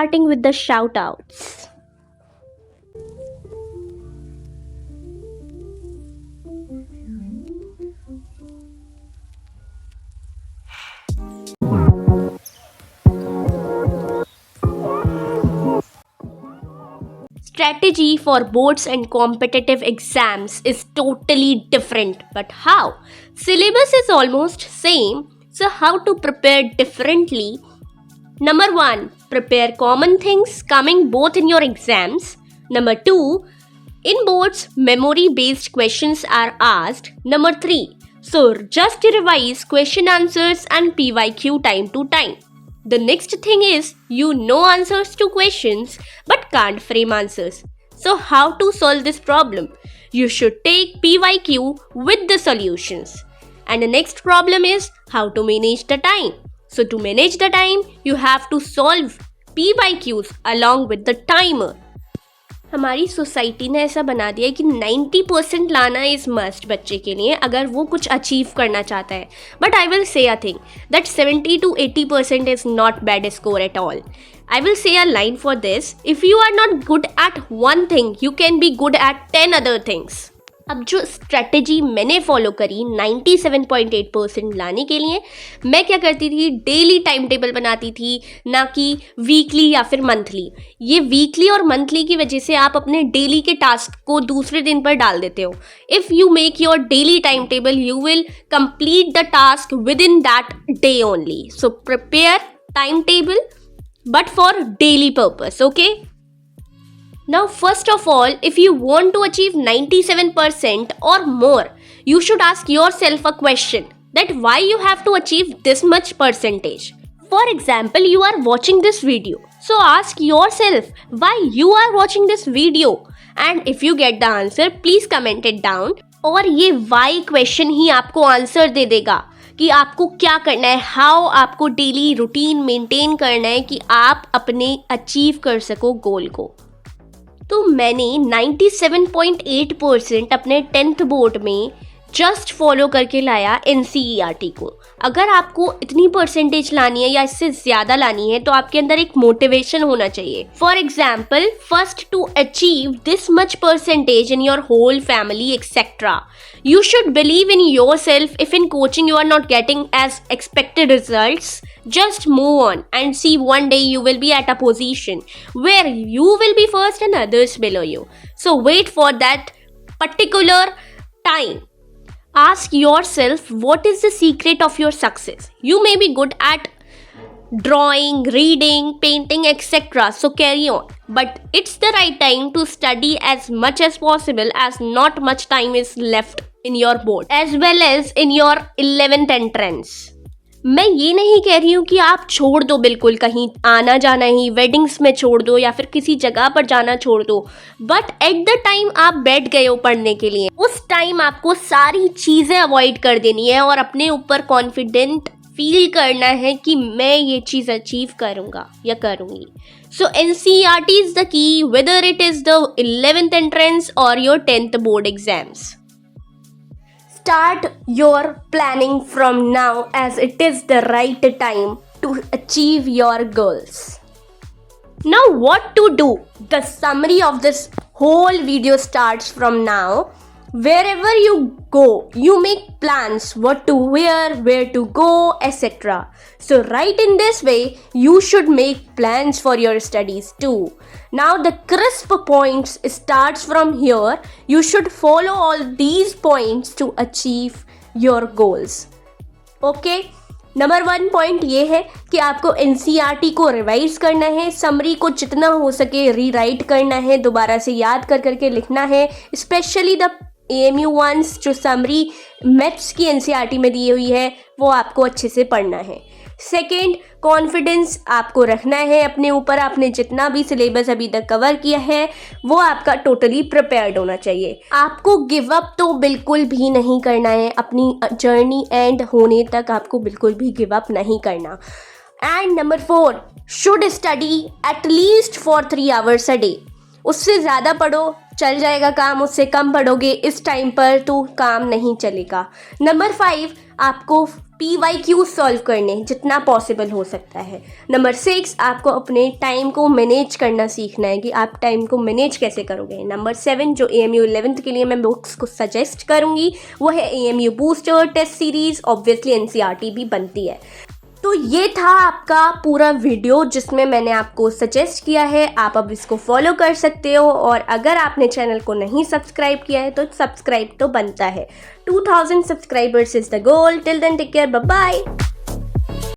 starting with the shout outs. Strategy for boards and competitive exams is totally different, but how? Syllabus is almost same, so how to prepare differently? Number 1, prepare common things coming both in your exams. Number 2, in boards, memory based questions are asked. Number 3, so just revise question answers and PYQ time to time. The next thing is you know answers to questions but can't frame answers. So how to solve this problem? You should take PYQ with the solutions. And the next problem is how to manage the time. So to manage the time, you have to solve PYQs along with the timer. हमारी society ने ऐसा बना दिया है कि 90% लाना is must बच्चे के लिए अगर वो कुछ अचीव करना चाहता है. But I will say a thing that 70 to 80% is not bad score at all. I will say a line for this. If you are not good at one thing, you can be good at 10 other things. अब जो strategy मैंने follow करी 97.8% लाने के लिए, मैं क्या करती थी, डेली टाइम टेबल बनाती थी, ना कि वीकली या फिर मंथली. ये वीकली और मंथली की वजह से आप अपने डेली के टास्क को दूसरे दिन पर डाल देते हो. If you make your daily time table, you will complete the task with in that day only. So prepare time table but for daily purpose, okay? Now first of all, if you want to achieve 97% or more, you should ask yourself a question that why you have to achieve this much percentage. For example, you are watching this video, so ask yourself why you are watching this video, and if you get the answer, please comment it down. और ये why question ही आपको answer दे देगा कि आपको क्या करना है, how आपको डेली रूटीन मेंटेन करना है कि आप अपने अचीव कर सको गोल को. तो मैंने 97.8% अपने 10th बोर्ड में जस्ट फॉलो करके लाया NCERT को. अगर आपको इतनी परसेंटेज लानी है या इससे ज़्यादा लानी है तो आपके अंदर एक मोटिवेशन होना चाहिए. For example, first to achieve this much percentage in your whole family etcetera, you should believe in yourself. If in coaching you are not getting as expected results, just move on and see one day you will be at a position where you will be first and others below you. So wait for that particular time. Ask yourself what is the secret of your success. You may be good at drawing, reading, painting, etc. So carry on. But it's the right time to study as much as possible as not much time is left in your board as well as in your 11th entrance. मैं ये नहीं कह रही हूँ कि आप छोड़ दो बिल्कुल, कहीं आना जाना ही, वेडिंग्स में छोड़ दो या फिर किसी जगह पर जाना छोड़ दो. बट एट द टाइम आप बैठ गए हो पढ़ने के लिए, उस टाइम आपको सारी चीज़ें अवॉइड कर देनी है और अपने ऊपर कॉन्फिडेंट फील करना है कि मैं ये चीज़ अचीव करूँगा या करूँगी. सो NCERT is the key, whether it is the 11th entrance or your 10th board exams. Start your planning from now as it is the right time to achieve your goals. Now what to do? The summary of this whole video starts from now. Wherever you go, you make plans what to wear, where to go, etc. So right in this way, you should make plans for your studies too. Now the crisp points starts from here. You should follow all these points to achieve your goals. Okay? Number 1 point ये है कि आपको NCERT को revise करना है, summary को जितना हो सके रीराइट करना है, दोबारा से याद कर करके लिखना है. स्पेशली द AMU ones जो समरी मैथ्स की NCERT में दी हुई है वो आपको अच्छे से पढ़ना है. सेकेंड, कॉन्फिडेंस आपको रखना है अपने ऊपर. आपने जितना भी सिलेबस अभी तक कवर किया है वो आपका टोटली प्रिपेयर्ड होना चाहिए. आपको गिव अप तो बिल्कुल भी नहीं करना है, अपनी जर्नी एंड होने तक आपको बिल्कुल भी गिव अप नहीं करना. And number 4, should study at least for 3 hours a day. उससे ज़्यादा पढ़ो चल जाएगा काम, उससे कम पढ़ोगे इस टाइम पर तो काम नहीं चलेगा. नंबर 5, आपको PYQ सॉल्व करने जितना पॉसिबल हो सकता है। नंबर 6, आपको अपने टाइम को मैनेज करना सीखना है कि आप टाइम को मैनेज कैसे करोगे। नंबर 7, जो AMU 11th के लिए मैं बुक्स को सजेस्ट करूँगी वो है AMU booster test series, obviously NCERT भी बनती है। तो ये था आपका पूरा वीडियो जिसमें मैंने आपको सजेस्ट किया है, आप अब इसको फॉलो कर सकते हो। और अगर आपने चैनल को नहीं सब्सक्राइब किया है तो सब्सक्राइब तो बनता है। 2000 subscribers is the goal. Till then take care, bye bye.